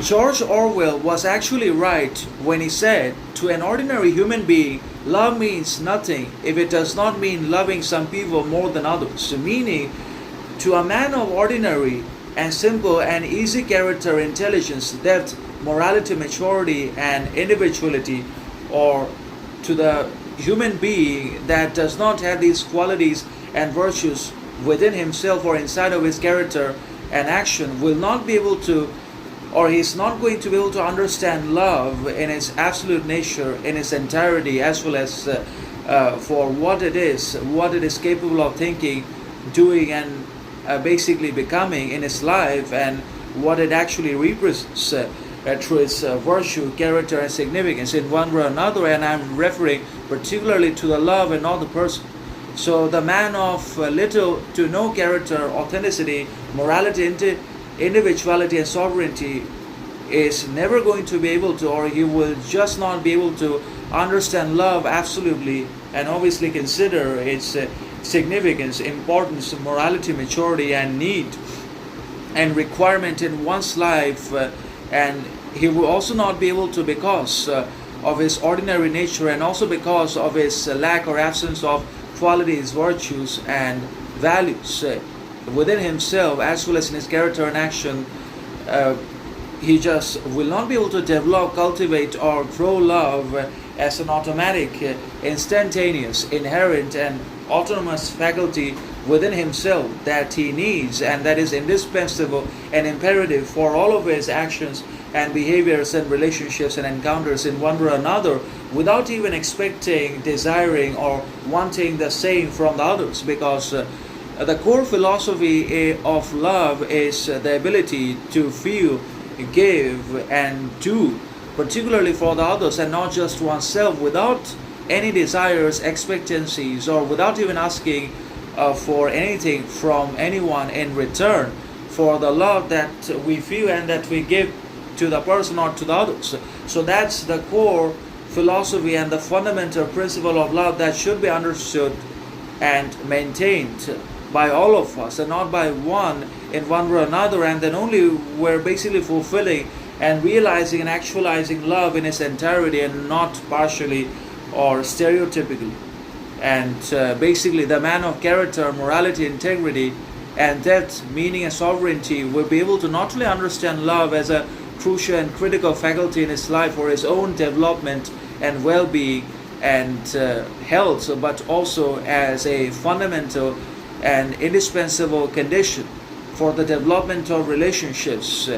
George Orwell was actually right when he said, to an ordinary human being, love means nothing if it does not mean loving some people more than others. Meaning, to a man of ordinary and simple and easy character, intelligence, depth, morality, maturity, and individuality, or to the human being that does not have these qualities and virtues within himself or inside of his character and action, will not be able to, or he's not going to be able to understand love in its absolute nature, in its entirety, as well as for what it is capable of thinking, doing, and basically becoming in its life, and what it actually represents through its virtue, character, and significance in one way or another. And I'm referring particularly to the love and not the person. So the man of little to no character, authenticity, morality, individuality, and sovereignty is never going to be able to, or he will just not be able to understand love absolutely, and obviously consider its significance, importance, morality, maturity, and need and requirement in one's life. And he will also not be able to, because of his ordinary nature, and also because of his lack or absence of qualities, virtues, and values within himself, as well as in his character and action. He just will not be able to develop, cultivate, or grow love as an automatic, instantaneous, inherent, and autonomous faculty within himself that he needs, and that is indispensable and imperative for all of his actions and behaviors and relationships and encounters in one way or another, without even expecting, desiring, or wanting the same from the others. Because the core philosophy of love is the ability to feel, give, and do, particularly for the others and not just oneself, without any desires, expectancies, or without even asking for anything from anyone in return for the love that we feel and that we give to the person or to the others. So that's the core philosophy and the fundamental principle of love that should be understood and maintained by all of us, and not by one in one way or another. And then only we're basically fulfilling and realizing and actualizing love in its entirety, and not partially or stereotypically. And basically the man of character, morality, integrity, and depth, meaning, and sovereignty will be able to not only understand love as a crucial and critical faculty in his life for his own development and well-being and health, but also as a fundamental and indispensable condition for the development of relationships